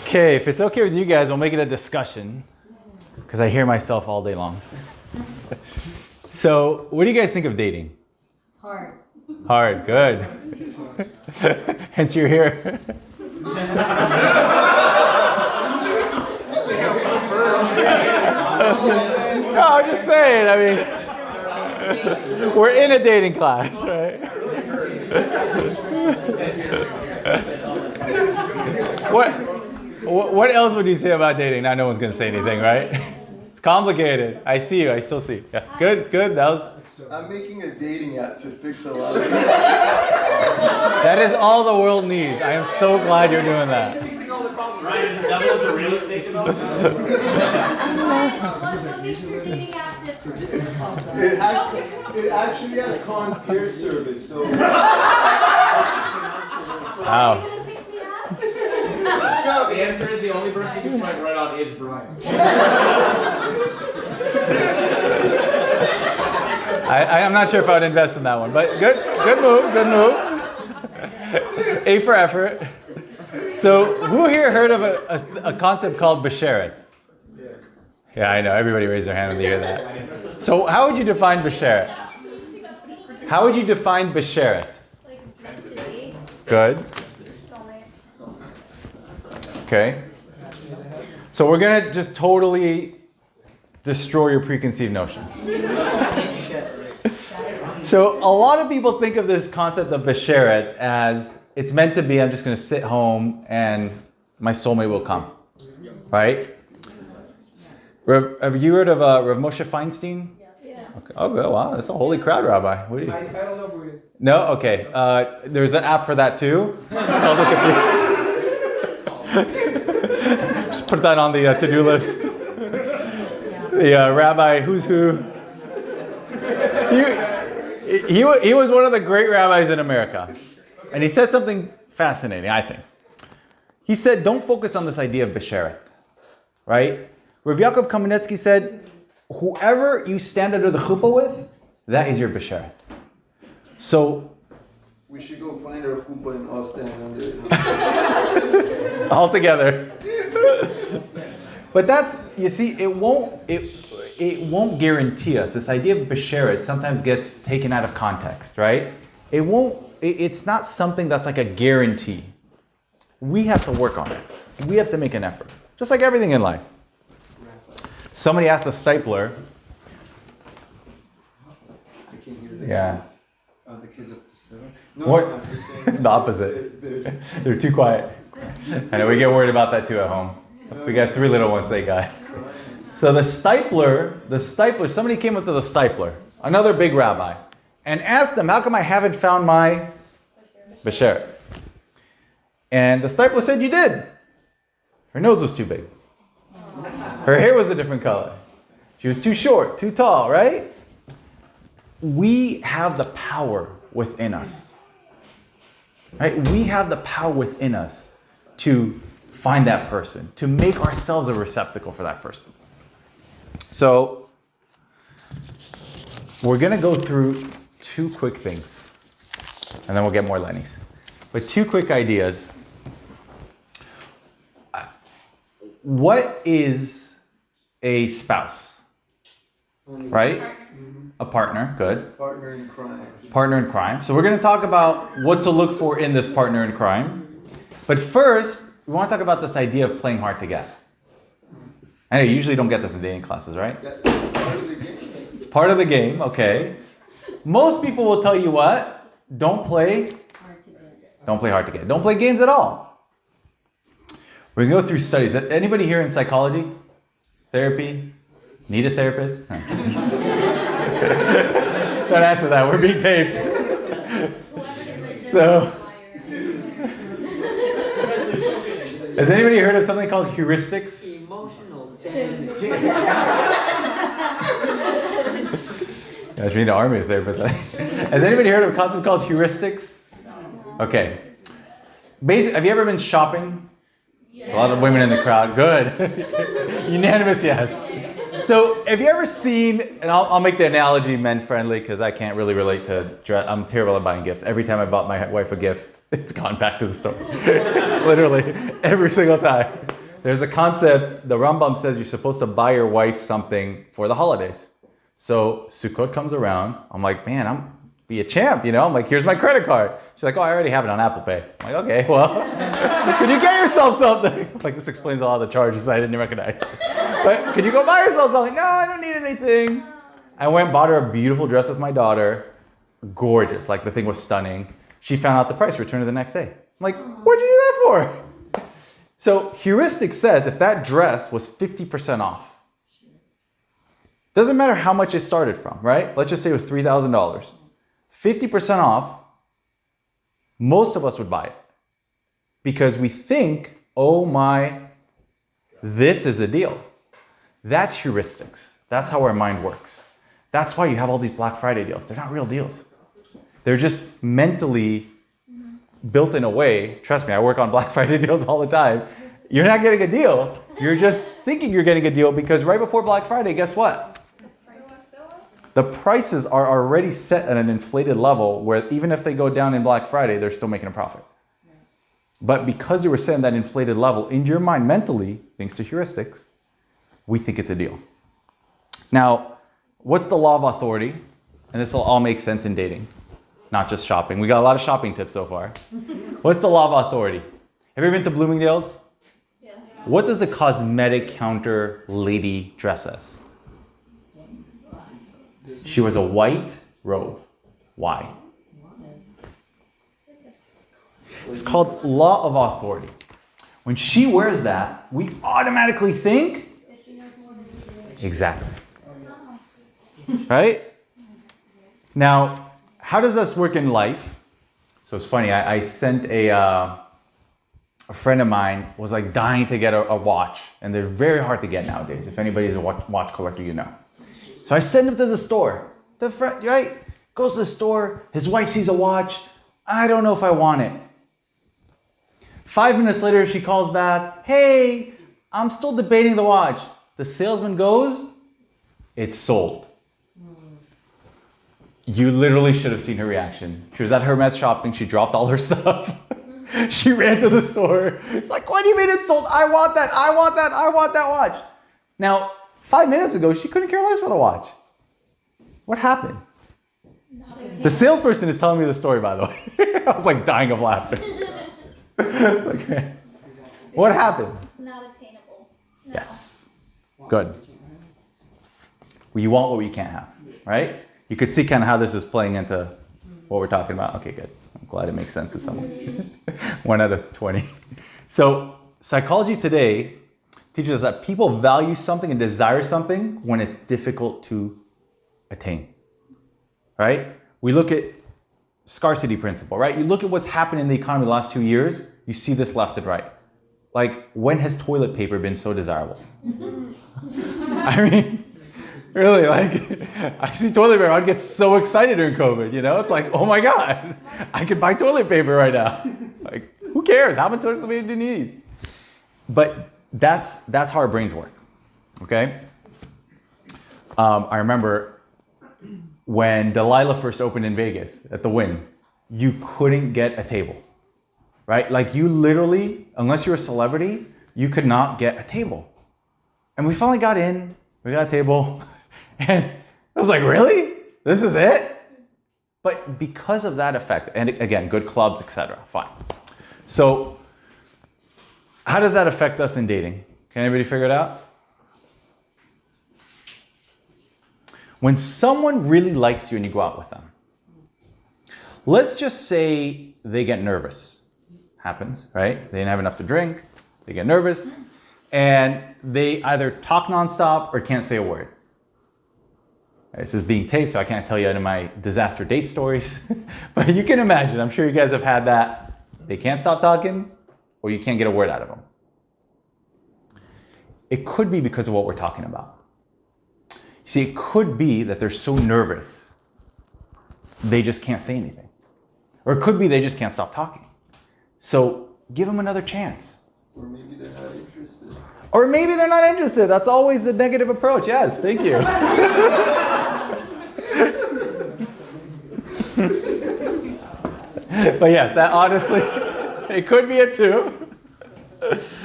Okay, if it's okay with you guys, we'll make it a discussion because I hear myself all day long. So, what do you guys think of dating? Hard. Hard, good. Hence you're here. No, I'm just saying, I mean, we're in a dating class, right? What else would you say about dating? Now no one's going to say anything, right? It's complicated. I see you. I still see you. Yeah. Good. That was... I'm making a dating app to fix a lot of things. That is all the world needs. I am so glad you're doing that. Ryan, is the devil as a real estate developer? What makes your dating app different? It actually has concierge service, so... Wow. Are you gonna pick the app? No, the answer is the only person you can swipe right on is Brian. I'm not sure if I would invest in that one, but good move. A for effort. So, who here heard of a concept called Besheret? Yeah, I know. Everybody raised their hand when they hear that. So, how would you define Besheret? How would you define Besheret? Like it's meant to be. Good. Okay. So, we're going to just totally destroy your preconceived notions. So, a lot of people think of this concept of Besheret as it's meant to be, I'm just going to sit home and my soulmate will come. Right? Have you heard of Rav Moshe Feinstein? Yeah. Okay. Oh, wow. That's a holy crowd, Rabbi. What do you... I don't know who it is. No? Okay. There's an app for that too. Called just put that on the to-do list. The Rabbi Who's Who. He was one of the great rabbis in America. And he said something fascinating, I think. He said, don't focus on this idea of Besheret. Right? Rav Yaakov Kamenetsky said, whoever you stand under the chuppah with, that is your Besheret. So, We should go find our chuppah and all stand under it. all together. But that's, you see, it won't guarantee us. This idea of Besheret sometimes gets taken out of context, right? It's not something that's like a guarantee. We have to work on it. We have to make an effort. Just like everything in life. Somebody asked a stipler. I can hear the Yeah. kids. The kids up to seven. No, What? I'm just saying. The opposite. There's- They're too quiet. I know, we get worried about that too at home. We got 3 little ones they got. So the stipler, somebody came up to the stipler, another big rabbi, and asked him, how come I haven't found my Besheret? And the stipler said, you did. Her nose was too big. Her hair was a different color. She was too short, too tall, right? We have the power within us. Right? We have the power within us to find that person, to make ourselves a receptacle for that person. So, we're going to go through 2 quick things, and then we'll get more Lenny's. But 2 quick ideas. What is a spouse? Right? A partner, good. Partner in crime. Partner in crime. So we're going to talk about what to look for in this partner in crime. But first, we want to talk about this idea of playing hard to get. I know you usually don't get this in dating classes, right? That's part of the game. It's part of the game, okay. Most people will tell you what? Don't play hard to get. Don't play hard to get. Don't play games at all. We're going to go through studies. Anybody here in psychology? Therapy? Need a therapist? Don't answer that. We're being taped. So, has anybody heard of something called heuristics? Emotional damage. Guys, we need an army of therapists. Has anybody heard of a concept called heuristics? Okay. Have you ever been shopping? There's a lot of women in the crowd. Good. Unanimous yes. So, have you ever seen, and I'll make the analogy men-friendly because I can't really relate to dress. I'm terrible at buying gifts. Every time I bought my wife a gift, it's gone back to the store. Literally, every single time. There's a concept, the Rambam says you're supposed to buy your wife something for the holidays. So Sukkot comes around, I'm like, man, I'm be a champ, you know? I'm like, here's my credit card. She's like, oh, I already have it on Apple Pay. I'm like, okay, well, could you get yourself something? Like, this explains a lot of the charges I didn't recognize. But could you go buy yourself something? No, I don't need anything. I went and bought her a beautiful dress with my daughter. Gorgeous, like the thing was stunning. She found out the price, returned it the next day. I'm like, what'd you do that for? So heuristic says if that dress was 50% off, doesn't matter how much it started from, right? Let's just say it was $3,000. 50% off, most of us would buy it. Because we think, oh my, this is a deal. That's heuristics. That's how our mind works. That's why you have all these Black Friday deals. They're not real deals. They're just mentally built in a way. Trust me, I work on Black Friday deals all the time. You're not getting a deal. You're just thinking you're getting a deal because right before Black Friday, guess what? The prices are already set at an inflated level where even if they go down in Black Friday, they're still making a profit. But because they were set at that inflated level, in your mind mentally, thanks to heuristics, we think it's a deal. Now, what's the law of authority? And this will all make sense in dating, not just shopping. We got a lot of shopping tips so far. What's the law of authority? Have you ever been to Bloomingdale's? Yeah. What does the cosmetic counter lady dress as? She wears a white robe. Why? It's called law of authority. When she wears that, we automatically think exactly. Right? Now, how does this work in life? So it's funny, I sent a friend of mine was like dying to get a watch, and they're very hard to get nowadays. If anybody's a watch collector, you know. So I send him to the store. The friend, right? Goes to the store, his wife sees a watch. I don't know if I want it. 5 minutes later, she calls back, hey, I'm still debating the watch. The salesman goes, it's sold. You literally should have seen her reaction. She was at Hermes shopping, she dropped all her stuff. She ran to the store. She's like, what do you mean it's sold? I want that, I want that, I want that watch. Now, 5 minutes ago, she couldn't care less for the watch. What happened? The salesperson is telling me the story, by the way. I was like dying of laughter. It's like, what happened? It's not attainable. No. Yes. Good. Well, you want what you can't have, right? You could see kind of how this is playing into what we're talking about. Okay, good. I'm glad it makes sense to someone. 1 out of 20. So psychology today teaches us that people value something and desire something when it's difficult to attain, right? We look at scarcity principle, right? You look at what's happened in the economy the last 2 years, you see this left and right. Like, when has toilet paper been so desirable? I mean, really, like, I see toilet paper, I'd get so excited during COVID, you know? It's like, oh my God, I could buy toilet paper right now. Like, who cares? How much toilet paper do you need? But that's how our brains work, okay? I remember when Delilah first opened in Vegas at the Wynn, you couldn't get a table, right? Like you literally, unless you're a celebrity, you could not get a table. And we finally got in, we got a table, and I was like, really? This is it? But because of that effect, and again, good clubs, etc., fine. So how does that affect us in dating? Can anybody figure it out? When someone really likes you and you go out with them, let's just say they get nervous. Happens, right? They didn't have enough to drink, they get nervous, and they either talk nonstop or can't say a word. This is being taped, so I can't tell you any of my disaster date stories, but you can imagine, I'm sure you guys have had that. They can't stop talking, or you can't get a word out of them. It could be because of what we're talking about. See, it could be that they're so nervous, they just can't say anything. Or it could be they just can't stop talking. So give them another chance. Or maybe they're not interested. Or maybe they're not interested. That's always the negative approach. Yes, thank you. But yes, that honestly, it could be it too.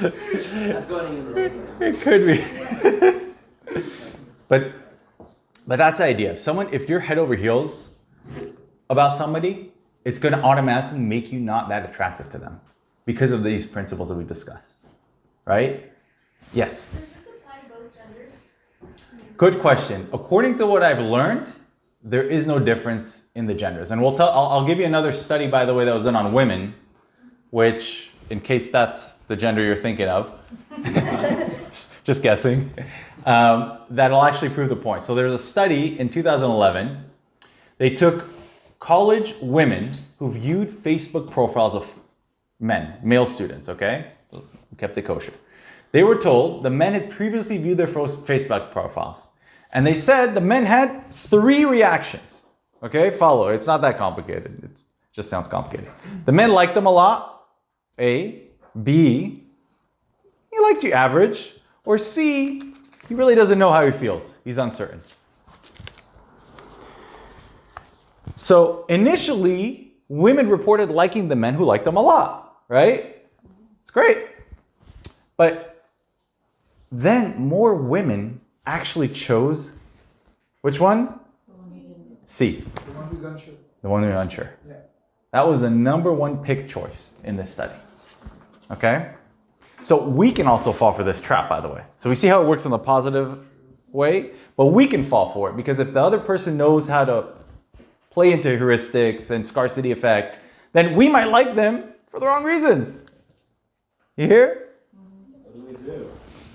That's going in the right way. It could be. but that's the idea. If you're head over heels about somebody, it's going to automatically make you not that attractive to them because of these principles that we discussed. Right? Yes. Does this apply to both genders? Good question. According to what I've learned, there is no difference in the genders. And I'll give you another study, by the way, that was done on women, which, in case that's the gender you're thinking of, just guessing, that'll actually prove the point. So there's a study in 2011. They took college women who viewed Facebook profiles of men, male students, okay? Kept it kosher. They were told the men had previously viewed their Facebook profiles. And they said the men had 3 reactions. Okay, follow. It's not that complicated. It just sounds complicated. The men liked them a lot. A. B. He liked you average. Or C. He really doesn't know how he feels. He's uncertain. So initially, women reported liking the men who liked them a lot. Right? It's great. But then more women actually chose which one? C. The one who's unsure. The one who's unsure. Yeah. That was the number 1 pick choice in this study. Okay? So we can also fall for this trap, by the way. So we see how it works in the positive way, but we can fall for it because if the other person knows how to play into heuristics and scarcity effect, then we might like them for the wrong reasons. You hear?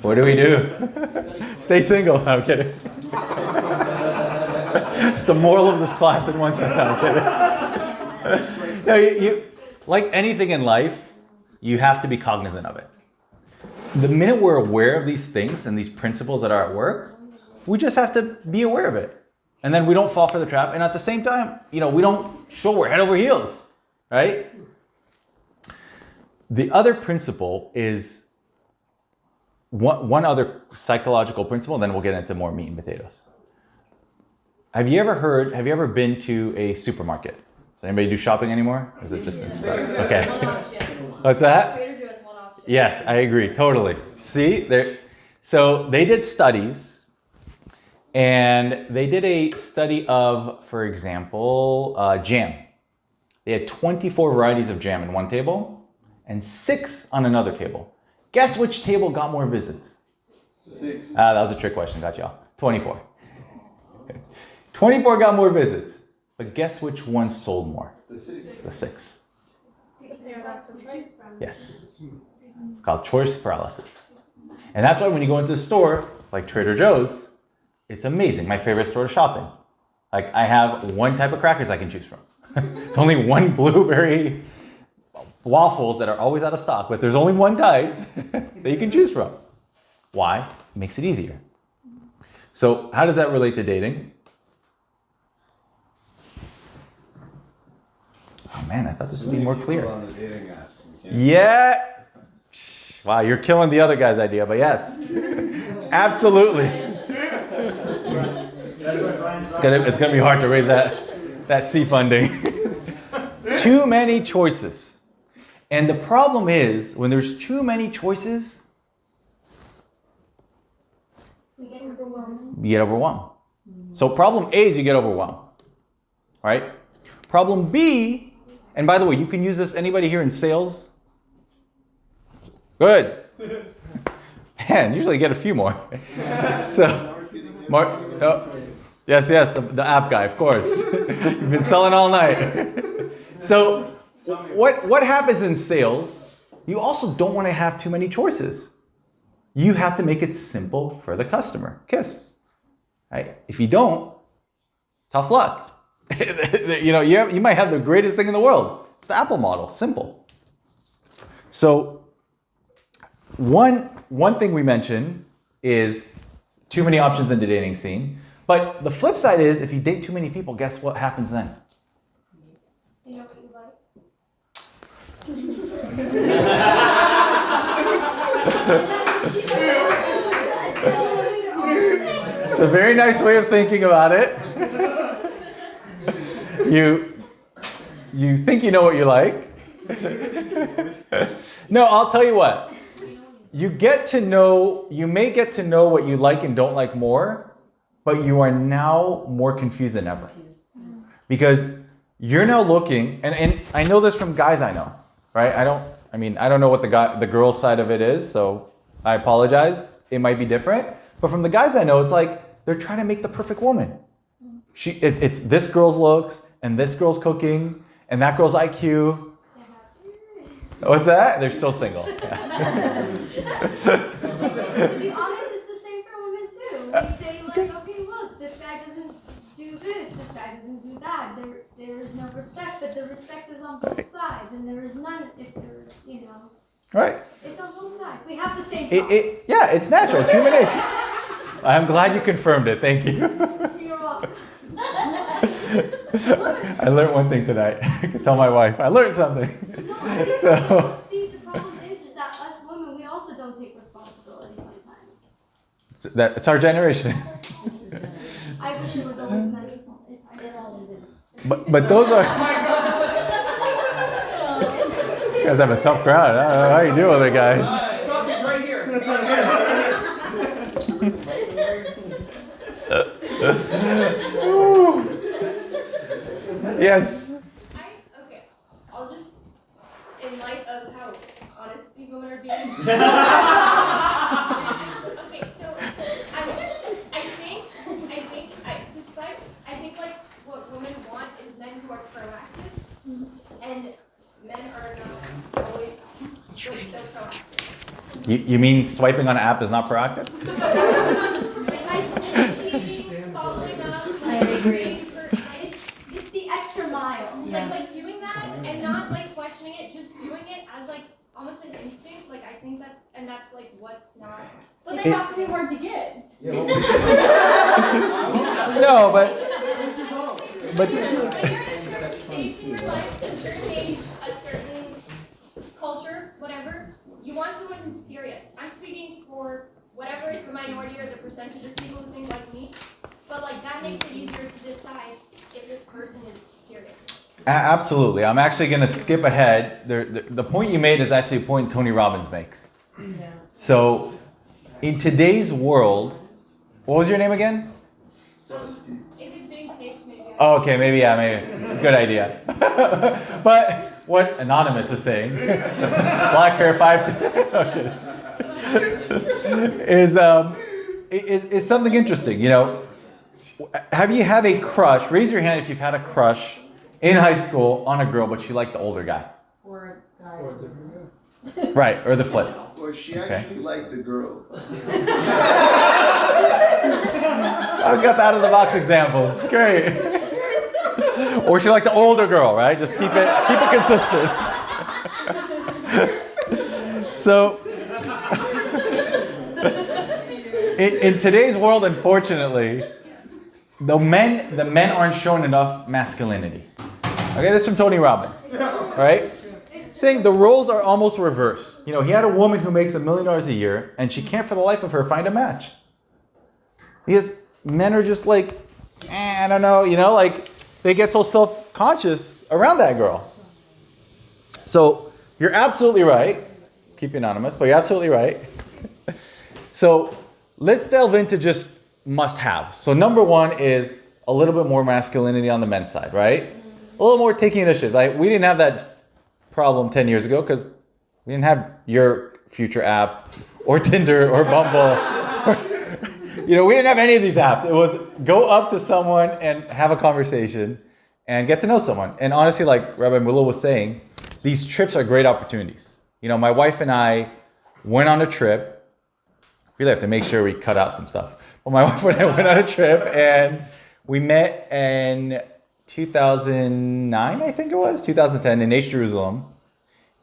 What do we do? Stay single. I'm kidding. It's the moral of this class in one sentence. I'm kidding. No, you, like anything in life, you have to be cognizant of it. The minute we're aware of these things and these principles that are at work, we just have to be aware of it. And then we don't fall for the trap. And at the same time, we don't show we're head over heels, right? The other principle is one other psychological principle, then we'll get into more meat and potatoes. Have you ever been to a supermarket? Does anybody do shopping anymore? Or is it just Instagram? Okay. What's that? Trader Joe's one option. Yes, I agree, totally. See, so they did studies, and they did a study of, for example, jam. They had 24 varieties of jam in one table, and 6 on another table. Guess which table got more visits? 6. That was a trick question, got y'all. 24. 24 got more visits, but guess which one sold more? The 6. The 6. Because there's less to choose from. Yes. It's called choice paralysis. And that's why when you go into a store, like Trader Joe's, it's amazing. My favorite store to shop in. Like, I have one type of crackers I can choose from. It's only one blueberry waffles that are always out of stock, but there's only one type that you can choose from. Why? It makes it easier. So how does that relate to dating? Oh man, I thought this would be more clear. On the dating apps. Yeah. Wow, you're killing the other guy's idea, but yes. Absolutely. It's gonna be hard to raise that C funding. Too many choices. And the problem is, when there's too many choices, We get overwhelmed. you get overwhelmed. So problem A is you get overwhelmed, right? Problem B, and by the way, you can use this, anybody here in sales? Good. Man, usually you get a few more. So, Mark, oh, yes, the app guy, of course. You've been selling all night. So, what happens in sales, you also don't want to have too many choices. You have to make it simple for the customer. KISS. Right? If you don't, tough luck. You might have the greatest thing in the world. It's the Apple model, simple. So one thing we mentioned is too many options in the dating scene. But the flip side is if you date too many people, guess what happens then? You know what you like? It's a very nice way of thinking about it. You think you know what you like. No, I'll tell you what. you may get to know what you like and don't like more, but you are now more confused than ever. Because you're now looking, and I know this from guys I know, right? I don't know what the girl side of it is, so I apologize. It might be different. But from the guys I know, it's like they're trying to make the perfect woman. It's this girl's looks, and this girl's cooking, and that girl's IQ. What's that? They're still single. Yeah. To be honest, it's the same for women too. We say like, okay, look, this guy doesn't do this guy doesn't do that. There is no respect, but the respect is on both sides, and there is none if there, Right. It's on both sides. We have the same problem. Yeah, it's natural. It's human nature. I'm glad you confirmed it. Thank you. You're welcome. I learned one thing tonight. I could tell my wife. I learned something. No, I think So see, the problem is that us women, we also don't take responsibility sometimes. it's our generation. I wish it was always nice. It always is. But those are. You guys have a tough crowd. I don't know how you deal with it, guys. Drop it right here. Yes. Okay, I'll just, in light of how honest these women are being. Okay, so I think like what women want is men who are proactive, and men are not always so proactive. You mean swiping on an app is not proactive? Initiating, following up. I agree. It's the extra mile. Like doing that and not like questioning it, just doing it as like almost an instinct. Like I think that's like what's not. But they have to be hard to get. No, but But you're at a certain stage in your life, a certain age, a certain culture, whatever. You want someone who's serious. I'm speaking for whatever is the minority or the percentage of people who think like me. But like that makes it easier to decide if this person is serious. Absolutely. I'm actually going to skip ahead. The point you made is actually a point Tony Robbins makes. Yeah. So, in today's world, what was your name again? Sasky. If it's being taped, maybe. Oh, okay, maybe. Good idea. But what Anonymous is saying, black hair 5'10", is something interesting. Have you had a crush? Raise your hand if you've had a crush in high school on a girl, but she liked the older guy. Or a guy. Right, or the flip. Or she actually liked the girl. I always got the out of the box examples. It's great. Or she liked the older girl, right? Just keep it consistent. So in today's world, unfortunately, the men aren't shown enough masculinity. Okay, this is from Tony Robbins, right? Saying the roles are almost reversed. He had a woman who makes $1 million a year, and she can't for the life of her find a match. Because men are just like, I don't know, like they get so self-conscious around that girl. So you're absolutely right. Keep it anonymous, but you're absolutely right. So let's delve into just must-haves. So number one is a little bit more masculinity on the men's side, right? A little more taking initiative. Like we didn't have that problem 10 years ago because we didn't have your future app or Tinder or Bumble. We didn't have any of these apps. It was go up to someone and have a conversation and get to know someone. And honestly, like Rabbi Mullah was saying, these trips are great opportunities. My wife and I went on a trip. Really have to make sure we cut out some stuff. But my wife and I went on a trip and we met in 2009, I think it was, 2010 in East Jerusalem.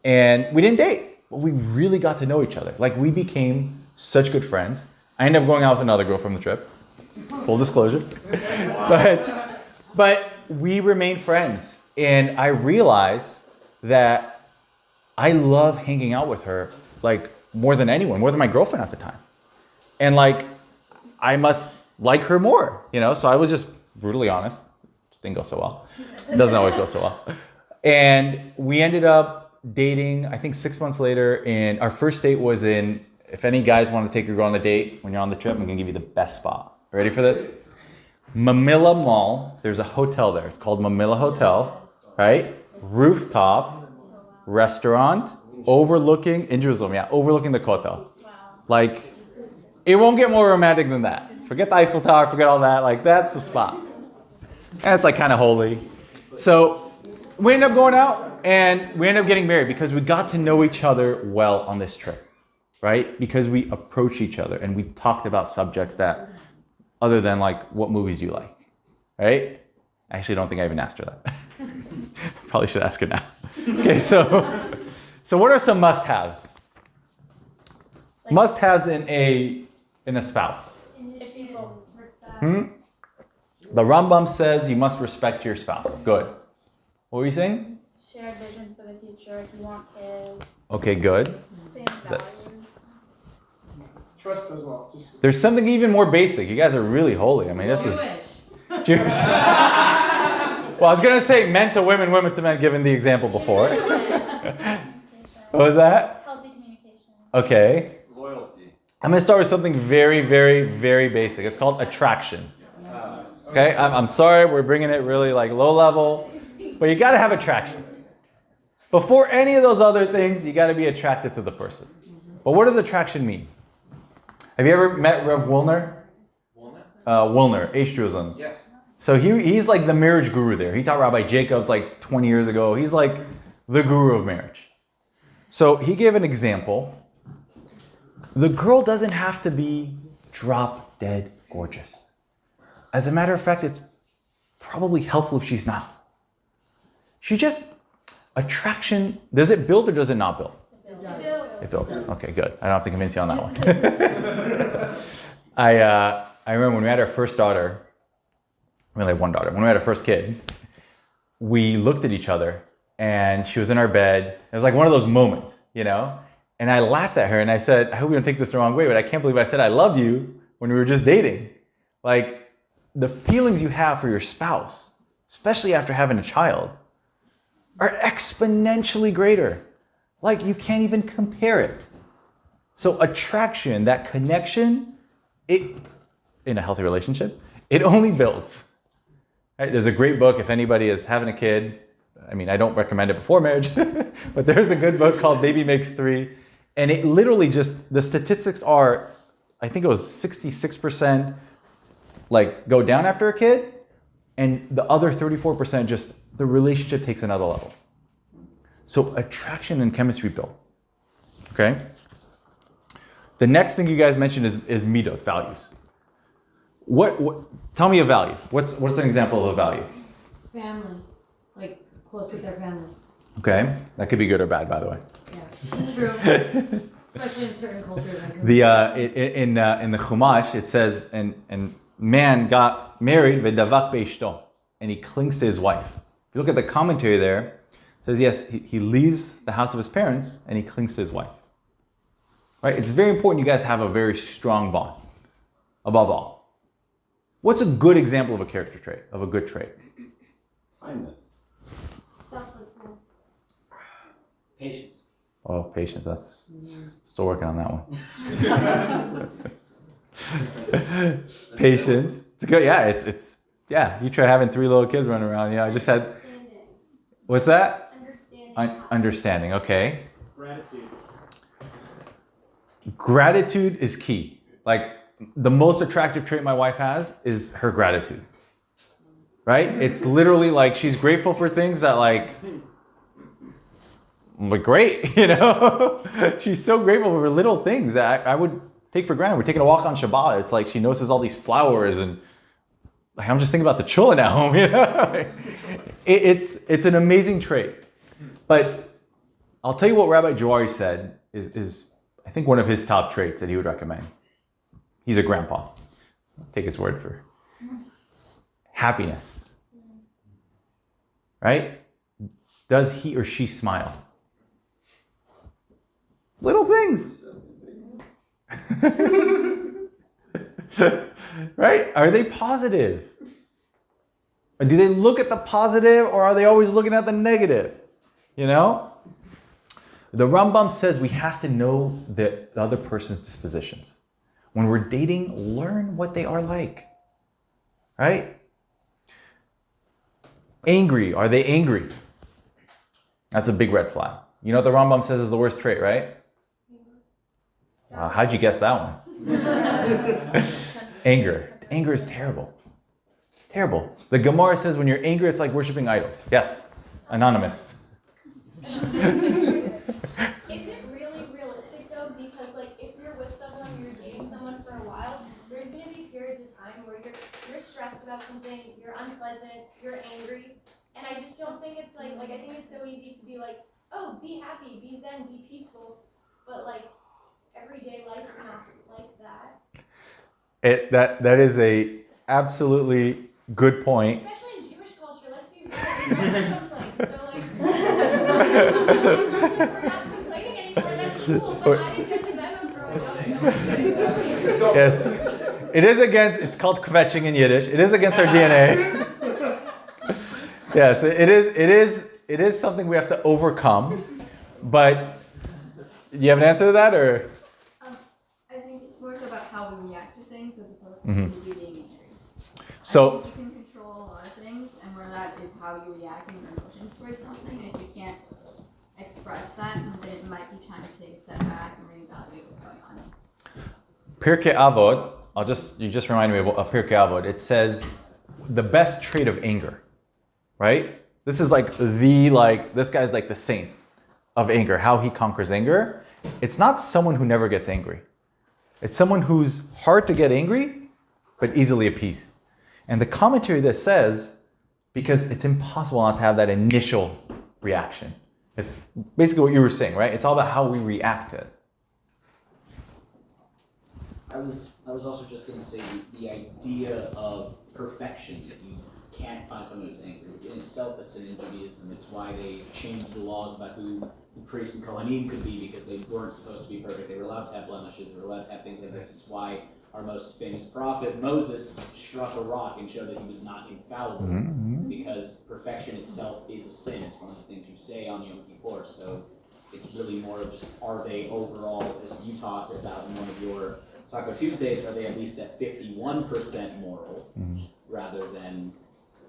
And we didn't date, but we really got to know each other. Like we became such good friends. I ended up going out with another girl from the trip. Full disclosure. But we remained friends. And I realized that I love hanging out with her like more than anyone, more than my girlfriend at the time. And like, I must like her more, So I was just brutally honest. Didn't go so well. It doesn't always go so well. And we ended up dating, I think 6 months later, and our first date was in if any guys want to take your girl on a date when you're on the trip, I'm going to give you the best spot. Ready for this? Mamilla Mall. There's a hotel there. It's called Mamilla Hotel, right? Rooftop, restaurant, overlooking, in Jerusalem, yeah, overlooking the Kotel. Like, it won't get more romantic than that. Forget the Eiffel Tower, forget all that. Like, that's the spot. And it's like kind of holy. So we end up going out and we end up getting married because we got to know each other well on this trip, right? Because we approached each other and we talked about subjects that, other than like, what movies do you like, right? I actually don't think I even asked her that. Probably should ask her now. Okay, so what are some must-haves? Must-haves in a spouse. Respect. The Rambam says you must respect your spouse. Good. What were you saying? Shared visions for the future if you want kids. Okay, good. Same That- values. Trust as well. Just There's something even more basic. You guys are really holy. I mean, this is Jewish. Well, I was going to say men to women, women to men, given the example before. What was that? Healthy communication. Okay. Loyalty. I'm going to start with something very, very, very basic. It's called attraction. Okay? I'm sorry, we're bringing it really like low level, but you got to have attraction. Before any of those other things, you got to be attracted to the person. But what does attraction mean? Have you ever met Rev Wilner? Wilner, H. Jerusalem. Yes. So he's like the marriage guru there. He taught Rabbi Jacobs like 20 years ago. He's like the guru of marriage. So he gave an example. The girl doesn't have to be drop dead gorgeous. As a matter of fact, it's probably helpful if she's not. She just, attraction, does it build or does it not build? It builds. Okay, good. I don't have to convince you on that one. I remember when we had our first daughter, we only had one daughter. When we had our first kid, we looked at each other and she was in our bed. It was like one of those moments, you know? And I laughed at her and I said, I hope you don't take this the wrong way, but I can't believe I said I love you when we were just dating. Like, the feelings you have for your spouse, especially after having a child, are exponentially greater. Like, you can't even compare it. So attraction, that connection, it, in a healthy relationship, it only builds. Right? There's a great book, if anybody is having a kid, I mean, I don't recommend it before marriage, but there's a good book called Baby Makes Three. And it literally just, the statistics are, I think it was 66% like go down after a kid, and the other 34% just, the relationship takes another level. So attraction and chemistry build, okay? The next thing you guys mentioned is midot, values. What tell me a value. What's an example of a value? Family. Like, close with their family. Okay, that could be good or bad, by the way. Yeah. True. Especially in certain cultures. In the Chumash, it says, and man got married, v'davak beishto, and he clings to his wife. If you look at the commentary there, it says, yes, he leaves the house of his parents and he clings to his wife. Right? It's very important you guys have a very strong bond, above all. What's a good example of a character trait, of a good trait? kindness. Selflessness. Patience. Oh, patience. That's still working on that one. Patience. It's good. Yeah, it's yeah. You try having 3 little kids running around. Yeah, I just had. Understanding. What's that? Understanding. Understanding. Okay. Gratitude. Gratitude is key. Like, the most attractive trait my wife has is her gratitude. Right? It's literally like she's grateful for things that like great, you know? She's so grateful for little things that I would take for granted. We're taking a walk on Shabbat. It's like she notices all these flowers and like I'm just thinking about the children at home, you know? It's an amazing trait. But I'll tell you what Rabbi Jawari said is I think one of his top traits that he would recommend. He's a grandpa. I'll take his word for happiness. Right? Does he or she smile? Little things. Right? Are they positive? Or do they look at the positive or are they always looking at the negative? You know? The Rambam says we have to know the other person's dispositions. When we're dating, learn what they are like. Right? Angry. Are they angry? That's a big red flag. You know what the Rambam says is the worst trait, right? Wow, how'd you guess that one? Anger. Anger is terrible. Terrible. The Gemara says when you're angry, it's like worshiping idols. Yes. Anonymous. Is it really realistic though? Because like if you're with someone, you're dating someone for a while, there's gonna be periods of time where you're stressed about something, you're unpleasant, you're angry, and I just don't think it's like I think it's so easy to be like, oh, be happy, be zen, be peaceful, but like everyday life is not like that. That is a absolutely good point. Especially in Jewish culture, let's be real, no complaints. So like, we're not complaining anymore. That's cool. But I didn't get the memo growing up. Yes. It's called kvetching in Yiddish. It is against our DNA. Yes, it is something we have to overcome. But do you have an answer to that, or? I think it's more so about how we react to things as opposed to Mm-hmm. being angry. So I think you can control a lot of things, and where that is how you react and your emotions towards something. And if you can't express that, then it might be time to take a step back and reevaluate what's going on. Pirkei Avot, you just reminded me of Pirkei Avot. It says the best trait of anger, right? This is this guy's like the saint of anger, how he conquers anger. It's not someone who never gets angry. It's someone who's hard to get angry, but easily appeased. And the commentary that says, because it's impossible not to have that initial reaction. It's basically what you were saying, right? It's all about how we react to it. I was also just going to say the idea of perfection, that you can't find someone who's angry. It's in itself a sin in Judaism. It's why they changed the laws about who the priests and Kohanim could be, because they weren't supposed to be perfect. They were allowed to have blemishes. They were allowed to have things like this. It's why our most famous prophet, Moses, struck a rock and showed that he was not infallible, because perfection itself is a sin. It's one of the things you say on Yom Kippur. So it's really more of just, are they overall, as you talked about in one of your Taco Tuesdays, are they at least at 51% moral, rather than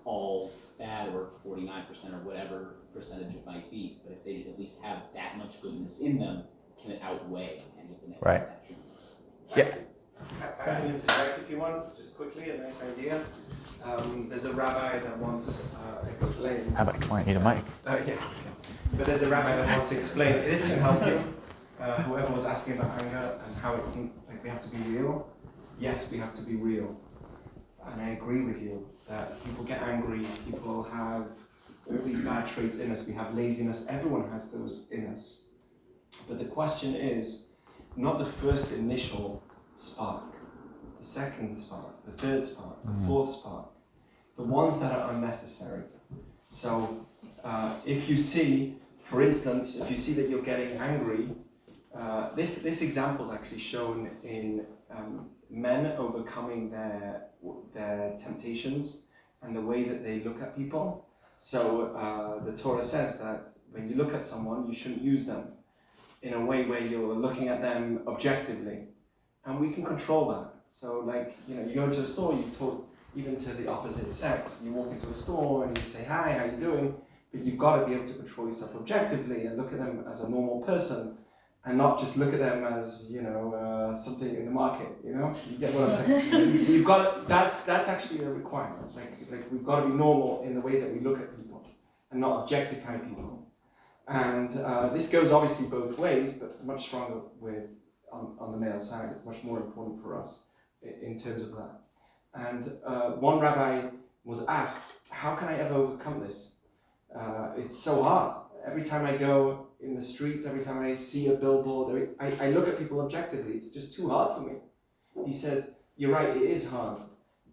all bad, or 49%, or whatever percentage it might be. But if they at least have that much goodness in them, can it outweigh any of the negative Right. attributes? Yeah. I can interject if you want, just quickly, a nice idea. There's a rabbi that once explained. How about, come on, I need a mic. Oh, yeah. But there's a rabbi that once explained, this can help you. Whoever was asking about anger and how it's like we have to be real. Yes, we have to be real. And I agree with you that people get angry, people have all these bad traits in us. We have laziness, everyone has those in us. But the question is not the first initial spark, the second spark, the third spark, the fourth spark, the ones that are unnecessary. So if you see, for instance, if you see that you're getting angry, this example is actually shown in men overcoming their temptations and the way that they look at people. So the Torah says that when you look at someone, you shouldn't use them in a way where you're looking at them objectively. And we can control that. So like, you go into a store, you talk even to the opposite sex. You walk into a store and you say, hi, how you doing? But you've got to be able to control yourself objectively and look at them as a normal person and not just look at them as, something in the market, You get what I'm saying? So you've got, that's actually a requirement. Like we've got to be normal in the way that we look at people and not objectify people. And this goes obviously both ways, but much stronger on the male side. It's much more important for us in terms of that. And one rabbi was asked, how can I ever overcome this? It's so hard. Every time I go in the streets, every time I see a billboard, I look at people objectively. It's just too hard for me. He said, you're right, it is hard,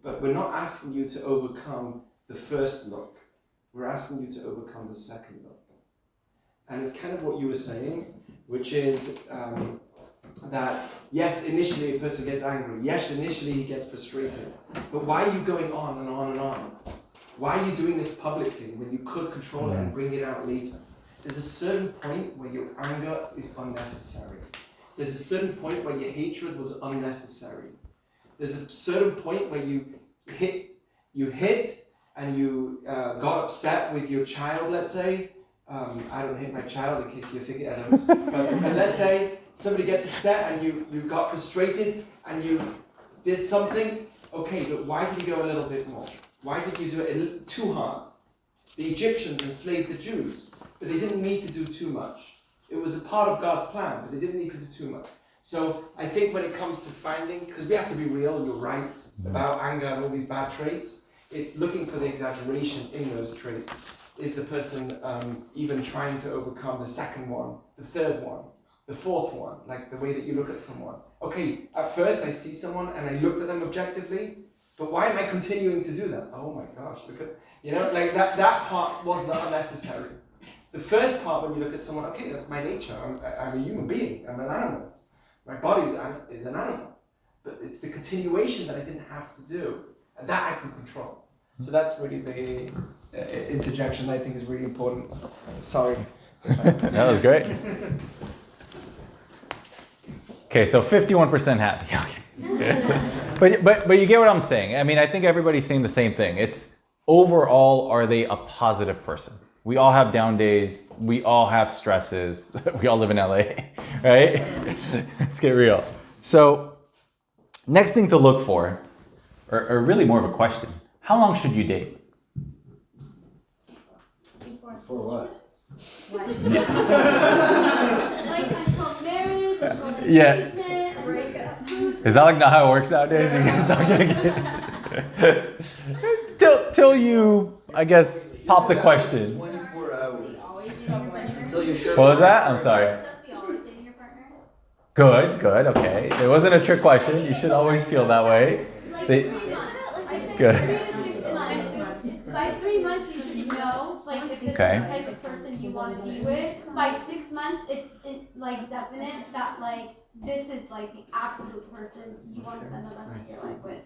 but we're not asking you to overcome the first look. We're asking you to overcome the second look. And it's kind of what you were saying, which is that, yes, initially a person gets angry. Yes, initially he gets frustrated. But why are you going on and on and on? Why are you doing this publicly when you could control it and bring it out later? There's a certain point where your anger is unnecessary. There's a certain point where your hatred was unnecessary. There's a certain point where you hit and you got upset with your child, let's say. I don't hit my child in case you figure it out. But let's say somebody gets upset and you got frustrated and you did something. Okay, but why did you go a little bit more? Why did you do it a little too hard? The Egyptians enslaved the Jews, but they didn't need to do too much. It was a part of God's plan, but they didn't need to do too much. So I think when it comes to finding, because we have to be real, and you're right, about anger and all these bad traits, it's looking for the exaggeration in those traits. Is the person even trying to overcome the second one, the third one, the fourth one, like the way that you look at someone? Okay, at first I see someone and I looked at them objectively, but why am I continuing to do that? Oh my gosh, look at, like that part was not unnecessary. The first part when you look at someone, okay, that's my nature, I'm a human being, I'm an animal. My body is an animal. But it's the continuation that I didn't have to do, and that I can control. So that's really the interjection I think is really important. Sorry. That was great. Okay, so 51% happy. Okay. but you get what I'm saying. I mean, I think everybody's saying the same thing. It's overall, are they a positive person? We all have down days. We all have stresses. We all live in LA, right? Let's get real. So next thing to look for, or really more of a question, how long should you date? For what? Like until marriage, until Yeah. engagement, breakup. Is that like not how it works nowadays? You guys not getting it? Till you, I guess, pop the question. 24 hours. What was that? I'm sorry. Good, okay. It wasn't a trick question. You should always feel that way. Good. By 3 months, you should know, like, if this Okay. is the type of person you want to be with. By 6 months, it's like definite that like this is like the absolute person you want to spend the rest of your life with.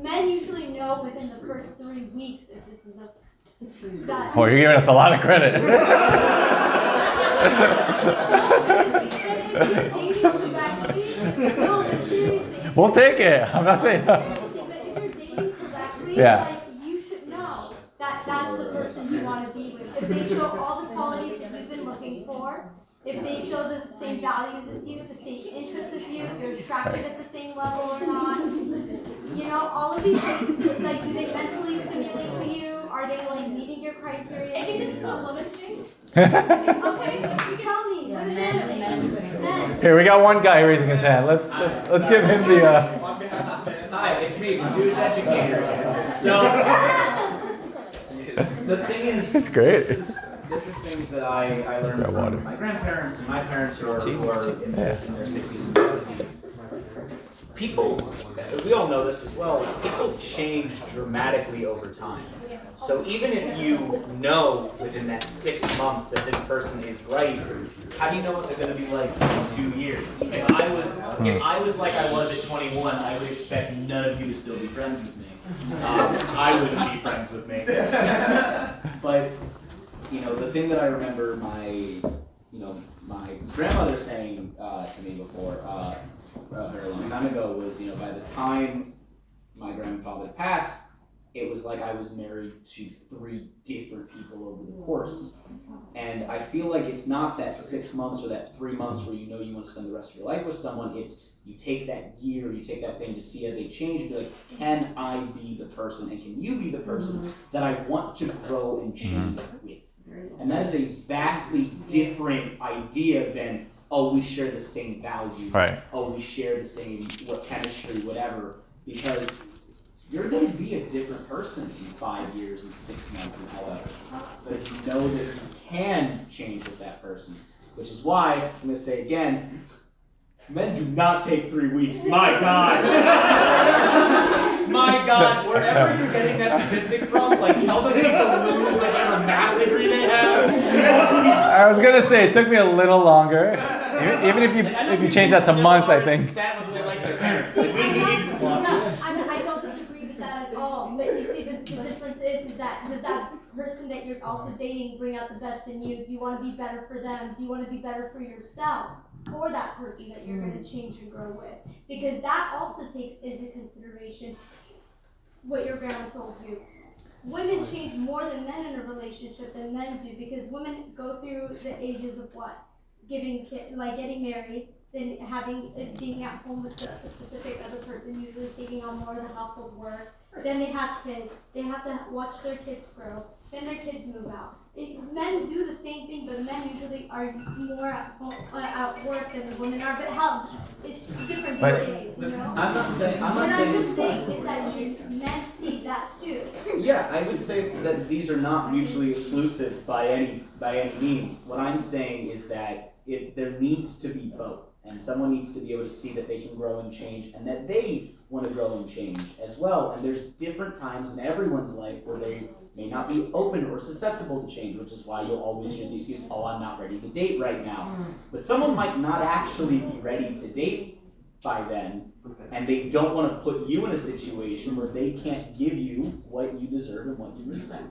Men usually know within the first 3 weeks if this is that. Oh, you're giving us a lot of credit. No, but seriously. We'll take it. I'm not saying no. But if you're dating correctly, Yeah. like you should know that that's the person you want to be with. If they show all the qualities that you've been looking for, if they show the same values as you, the same interests as you, if you're attracted at the same level or not, all of these things, like do they mentally stimulate you? Are they like meeting your criteria? I think this is a woman thing. Okay, tell me, what do men think? Here, we got one guy raising his hand. Let's give him the. Hi, it's me, the Jewish educator. So, the thing is, It's great. This is things that I learned Grab water. from my grandparents and my parents who are in their 60s and 70s. People, we all know this as well, people change dramatically over time. So even if you know within that 6 months that this person is right, how do you know what they're going to be like in 2 years? If I was like I was at 21, I would expect none of you to still be friends with me. I wouldn't be friends with me. But the thing that I remember my grandmother saying to me before a very long time ago was, by the time my grandfather passed, it was like I was married to 3 different people over the course. And I feel like it's not that 6 months or that 3 months where you want to spend the rest of your life with someone. It's you take that year, you take that thing to see how they change, and be like, can I be the person, and can you be the person that I want to grow and change with? And that is a vastly different idea than, oh, we share the same values. Right. Oh, we share the same chemistry, whatever. Because you're going to be a different person in 5 years and 6 months and however. But if you know that you can change with that person, which is why, I'm going to say again, men do not take 3 weeks. My God. My God, wherever you're getting that statistic from, tell them they need to lose whatever mat livery they have. I was gonna say it took me a little longer. Even if you change that to months, I think. Sat with their parents. I don't disagree with that at all. Well, but you see, the difference is that does that person that you're also dating bring out the best in you? Do you want to be better for them? Do you want to be better for yourself, for that person that you're going to change and grow with? Because that also takes into consideration what your grandma told you. Women change more than men in a relationship than men do, because women go through the ages of what? Getting married, then being at home with a specific other person, usually taking on more of the household work. Then they have kids. They have to watch their kids grow. Then their kids move out. Men do the same thing, but men usually are more at home, at work than women are. But hell, it's different days, you know. I'm not saying. What I'm just saying is that men see that too. Yeah, I would say that these are not mutually exclusive by any means. What I'm saying is that there needs to be both, and someone needs to be able to see that they can grow and change, and that they want to grow and change as well. And there's different times in everyone's life where they may not be open or susceptible to change, which is why you'll always hear the excuse, "Oh, I'm not ready to date right now." But someone might not actually be ready to date by then, and they don't want to put you in a situation where they can't give you what you deserve and what you respect.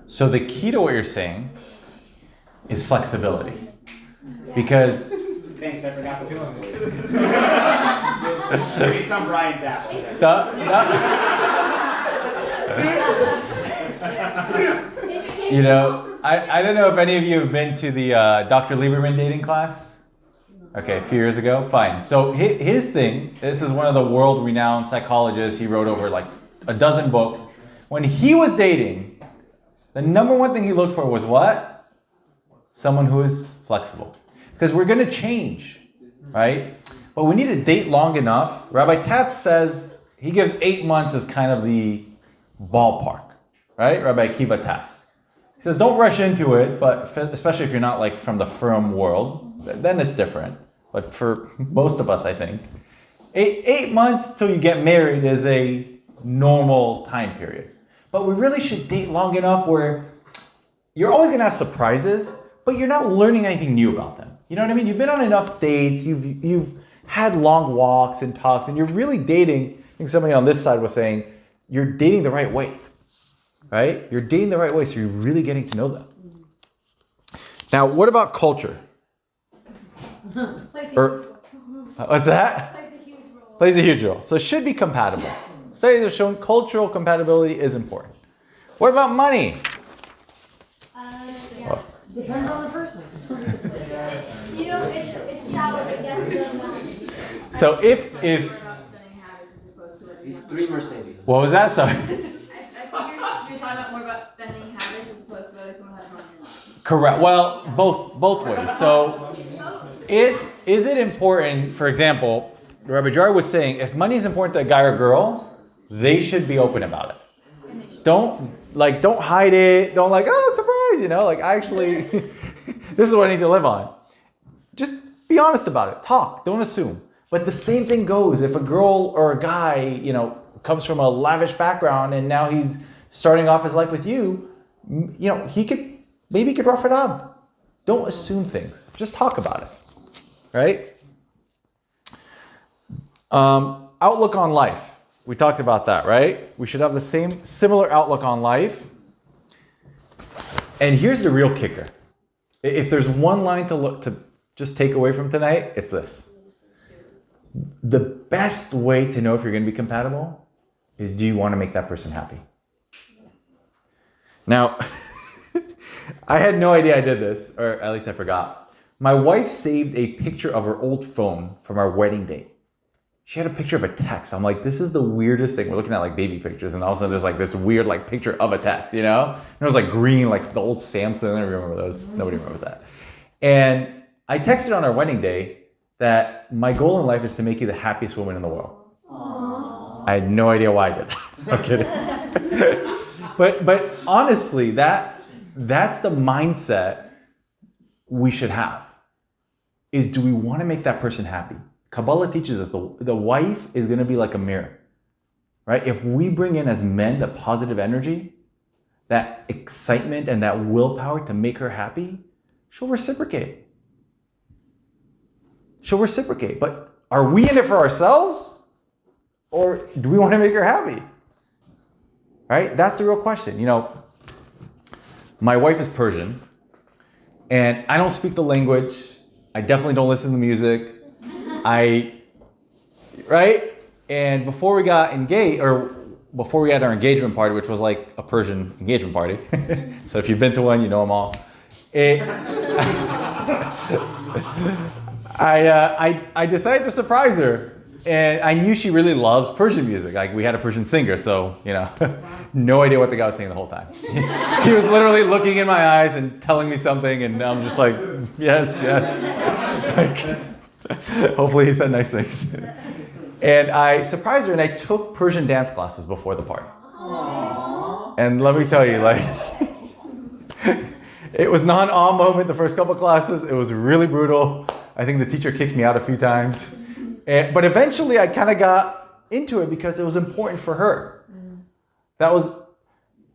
So the key to what you're saying is flexibility. Because Thanks, I forgot the feeling. It's on Brian's app. you know, I don't know if any of you have been to the Dr. Lieberman dating class. Okay, a few years ago. Fine. So his thing, this is one of the world-renowned psychologists. He wrote over like a dozen books. When he was dating, the number one thing he looked for was what? Someone who is flexible. Because we're going to change, right? But we need to date long enough. Rabbi Tatz says he gives 8 months as kind of the ballpark, right? Rabbi Akiva Tatz. He says don't rush into it, but especially if you're not like from the firm world, then it's different. But for most of us, I think, 8 months till you get married is a normal time period. But we really should date long enough where you're always going to have surprises, but you're not learning anything new about them. You know what I mean? You've been on enough dates, you've had long walks and talks, and you're really dating. I think somebody on this side was saying, you're dating the right way, right? You're dating the right way, so you're really getting to know them. Now, what about culture? What's that? Plays a huge role. So it should be compatible. Studies have shown cultural compatibility is important. What about money? Depends on the person. You know, it's shallow, but yes, it does matter. So if He's 3 Mercedes. what was that? Sorry. I figured you're talking about more about spending habits as opposed to whether someone has money or not. Correct. Well, both ways. So is it important? For example, Rabbi Jar was saying, if money is important to a guy or girl, they should be open about it. Don't hide it. Don't surprise, this is what I need to live on. Just be honest about it. Talk. Don't assume. But the same thing goes if a girl or a guy, comes from a lavish background and now he's starting off his life with you, he could rough it up. Don't assume things. Just talk about it. Right? Outlook on life. We talked about that, right? We should have the similar outlook on life. And here's the real kicker. If there's one line to just take away from tonight, it's this. The best way to know if you're going to be compatible is, do you want to make that person happy? Now, I had no idea I did this, or at least I forgot. My wife saved a picture of her old phone from our wedding day. She had a picture of a text. I'm like, this is the weirdest thing. We're looking at baby pictures, and all of a sudden there's this weird picture of a text, And it was green, the old Samsung. I remember those. Nobody remembers that. And I texted on our wedding day that my goal in life is to make you the happiest woman in the world. Aww. I had no idea why I did that. I'm kidding. but honestly, that's the mindset we should have. Is, do we want to make that person happy? Kabbalah teaches us the wife is going to be like a mirror, right? If we bring in as men the positive energy, that excitement and that willpower to make her happy, she'll reciprocate. But are we in it for ourselves? Or do we want to make her happy? Right? That's the real question. You know, my wife is Persian, and I don't speak the language. I definitely don't listen to music. Right? And before we got engaged, or before we had our engagement party, which was like a Persian engagement party. So if you've been to one, you know them all. I decided to surprise her. And I knew she really loves Persian music. Like, we had a Persian singer, so, you know, no idea what the guy was saying the whole time. He was literally looking in my eyes and telling me something, and I'm just like, yes, yes. Like, hopefully he said nice things. And I surprised her, and I took Persian dance classes before the party. Aww. And let me tell you, like, it was not an awe moment the first couple classes. It was really brutal. I think the teacher kicked me out a few times. But eventually I kind of got into it because it was important for her. That was,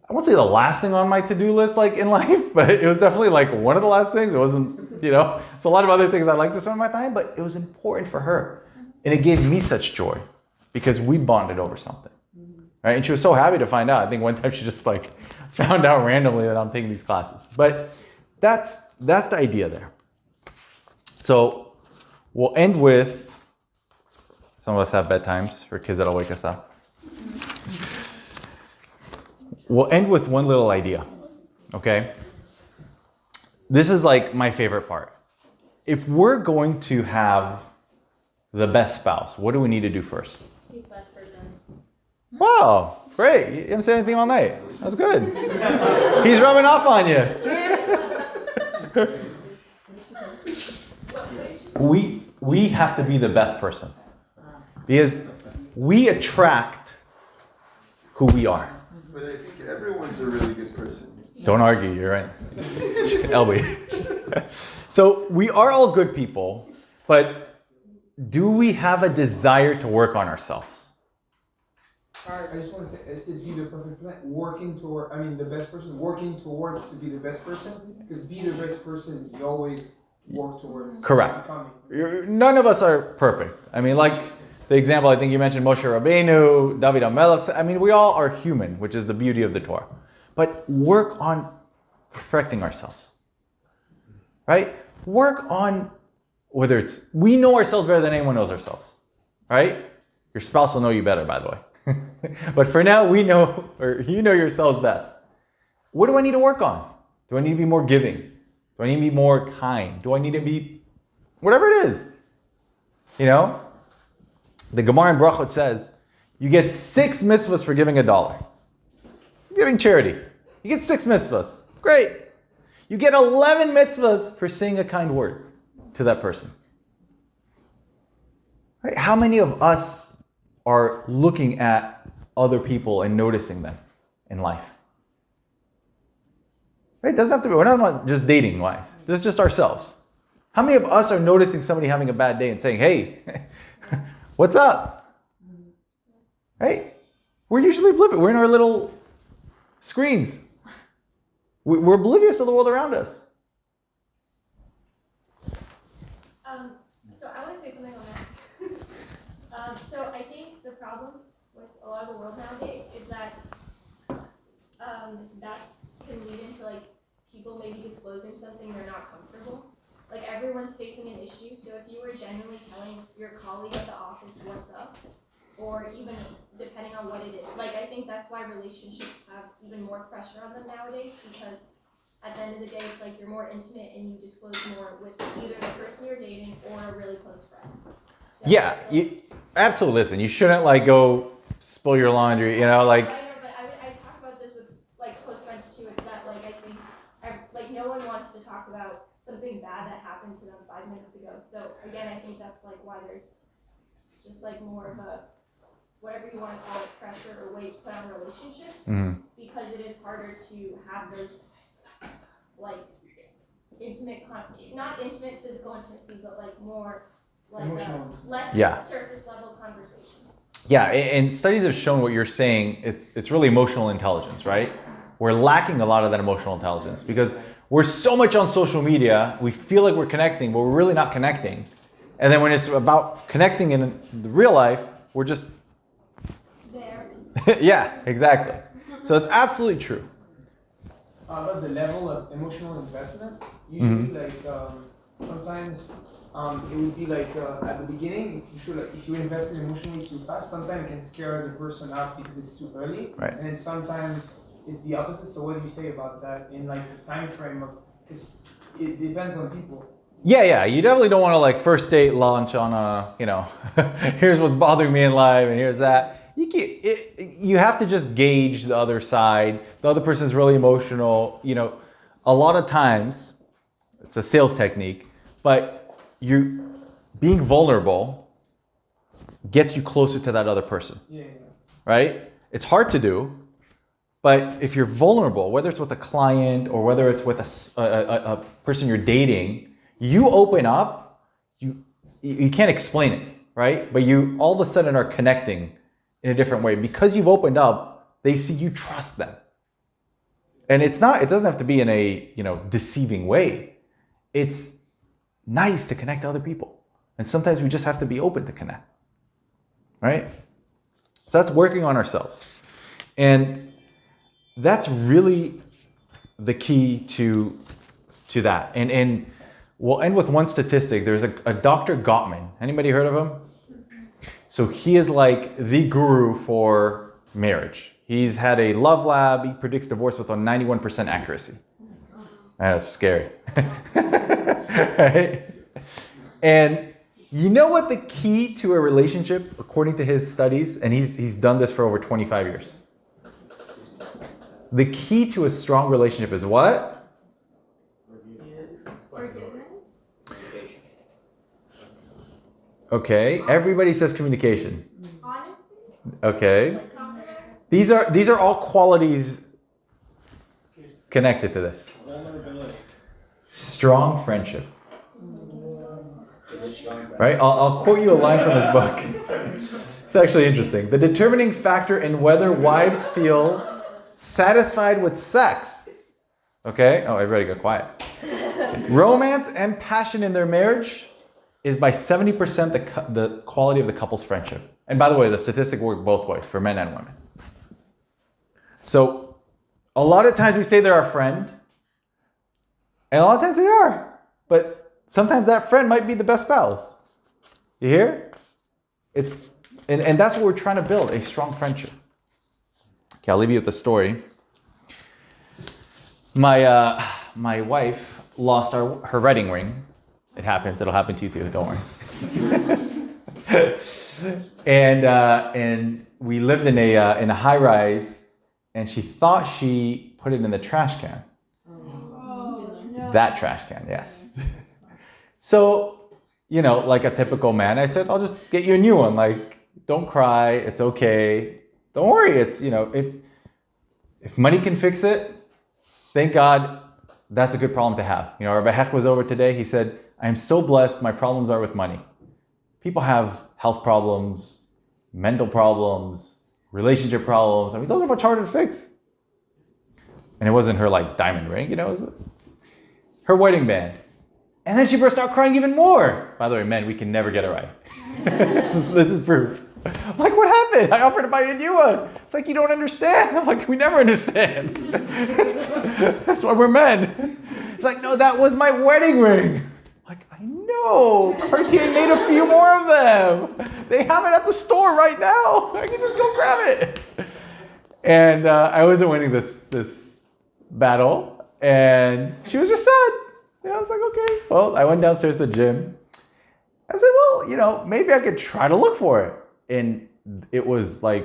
I won't say the last thing on my to-do list like in life, but it was definitely like one of the last things. It wasn't, you know, it's a lot of other things I like to spend my time, but it was important for her. And it gave me such joy because we bonded over something, right? And she was so happy to find out. I think one time she just like found out randomly that I'm taking these classes. But that's the idea there. So we'll end with, some of us have bedtimes for kids that'll wake us up. We'll end with one little idea, okay? This is like my favorite part. If we're going to have the best spouse, what do we need to do first? He's the best person. Wow, great. You haven't said anything all night. That's good. He's rubbing off on you. We have to be the best person. Because we attract who we are. But I think everyone's a really good person. Don't argue, you're right. LB. So we are all good people, but do we have a desire to work on ourselves? I just want to say, I said be the perfect plan. The best person, working towards to be the best person. Because be the best person, you always work towards Correct. becoming. None of us are perfect. I mean, like the example, I think you mentioned Moshe Rabbeinu, David HaMelech. I mean, we all are human, which is the beauty of the Torah. But work on perfecting ourselves, right? Work on, whether it's, we know ourselves better than anyone knows ourselves, right? Your spouse will know you better, by the way. But for now, we know, or you know yourselves best. What do I need to work on? Do I need to be more giving? Do I need to be more kind? Do I need to be, whatever it is, you know? The Gemara in Brachot says, you get 6 mitzvahs for giving $1. Giving charity. You get 6 mitzvahs. Great. You get 11 mitzvahs for saying a kind word to that person. Right? How many of us are looking at other people and noticing them in life? Right? It doesn't have to be, we're not just dating wise. This is just ourselves. How many of us are noticing somebody having a bad day and saying, hey, what's up? Right? We're usually oblivious. We're in our little screens. We're oblivious to the world around us. So I want to say something on that. So I think the problem with a lot of the world nowadays is that that's can lead into like people maybe disclosing something they're not comfortable. Like everyone's facing an issue, so if you were genuinely telling your colleague at the office what's up, or even depending on what it is, like I think that's why relationships have even more pressure on them nowadays, because at the end of the day, it's like you're more intimate and you disclose more with either the person you're dating or a really close friend. So, Yeah, absolutely. Listen, you shouldn't like go spill your laundry, you know, like. I know, but I talk about this with like close friends too. It's that like I think like no one wants to talk about something bad that happened to them 5 minutes ago. So again, I think that's like why there's just like more of a, whatever you want to call it, pressure or weight put on relationships, because it is harder to have those like intimate, not intimate physical intimacy, but like more like less surface level conversations. Yeah, and studies have shown what you're saying. It's really emotional intelligence, right? We're lacking a lot of that emotional intelligence because we're so much on social media. We feel like we're connecting, but we're really not connecting. And then when it's about connecting in the real life, we're just There. yeah, exactly. So it's absolutely true. About the level of emotional investment, usually sometimes it would be at the beginning, if you invest in emotionally too fast, sometimes it can scare the person off because it's too early. Right. And then sometimes it's the opposite. So what do you say about that in the time frame of, because it depends on people. Yeah. You definitely don't want to first date launch on here's what's bothering me in life and here's that. You have to just gauge the other side. The other person's really emotional. A lot of times, it's a sales technique, but being vulnerable gets you closer to that other person. Yeah. Right? It's hard to do, but if you're vulnerable, whether it's with a client or whether it's with a person you're dating, you open up, you can't explain it, right? But you all of a sudden are connecting in a different way. Because you've opened up, they see you trust them. And it doesn't have to be in a deceiving way. It's nice to connect to other people. And sometimes we just have to be open to connect. Right? So that's working on ourselves. And that's really the key to that. And we'll end with one statistic. There's a Dr. Gottman. Anybody heard of him? So he is the guru for marriage. He's had a love lab. He predicts divorce with a 91% accuracy. That's scary. Right? And you know what the key to a relationship, according to his studies, and he's done this for over 25 years. The key to a strong relationship is what? Okay, everybody says communication. Honesty? Okay. These are all qualities connected to this. Strong friendship. Right? I'll quote you a line from his book. It's actually interesting. The determining factor in whether wives feel satisfied with sex. Okay? Oh, everybody got quiet. Romance and passion in their marriage is by 70% the quality of the couple's friendship. And by the way, the statistic works both ways for men and women. So a lot of times we say they're our friend, and a lot of times they are. But sometimes that friend might be the best spouse. You hear? And that's what we're trying to build, a strong friendship. Okay, I'll leave you with the story. My wife lost her wedding ring. It happens. It'll happen to you too. Don't worry. And we lived in a high rise, and she thought she put it in the trash can. That trash can, yes. So, like a typical man, I said, I'll just get you a new one. Don't cry. It's okay. Don't worry. It's if money can fix it, thank God. That's a good problem to have. Rabbi Hecht was over today. He said, I am so blessed. My problems are with money. People have health problems, mental problems, relationship problems. Those are much harder to fix. And it wasn't her diamond ring, it was her wedding band. And then she burst out crying even more. By the way, men, we can never get it right. This is proof. I'm like, what happened? I offered to buy you a new one. It's you don't understand. I'm like, we never understand. That's why we're men. It's no, that was my wedding ring. I know. Cartier made a few more of them. They have it at the store right now. I can just go grab it. And I wasn't winning this battle. And she was just sad. I was like, okay. Well, I went downstairs to the gym. I said, well, maybe I could try to look for it. And it was I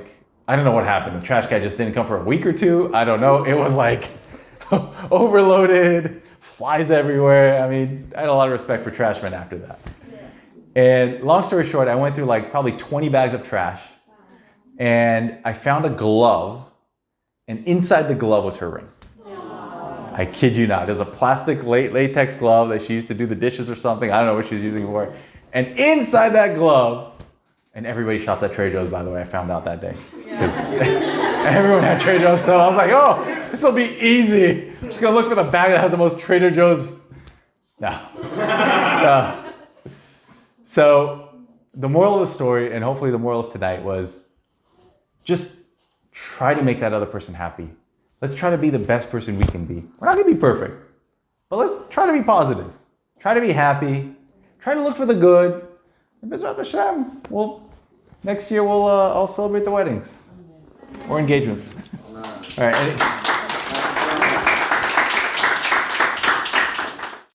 don't know what happened. The trash can just didn't come for a week or two. I don't know. It was overloaded, flies everywhere. I had a lot of respect for trash men after that. Yeah. And long story short, I went through probably 20 bags of trash. And I found a glove. And inside the glove was her ring. I kid you not. There's a plastic latex glove that she used to do the dishes or something. I don't know what she was using it for. And inside that glove, and everybody shops at Trader Joe's, by the way, I found out that day. Because everyone had Trader Joe's, so I was like, oh, this will be easy. I'm just going to look for the bag that has the most Trader Joe's. No. So the moral of the story, and hopefully the moral of tonight, was just try to make that other person happy. Let's try to be the best person we can be. We're not going to be perfect, but let's try to be positive. Try to be happy. Try to look for the good. And B'ezrat Hashem, next year I'll celebrate the weddings or engagements. All right.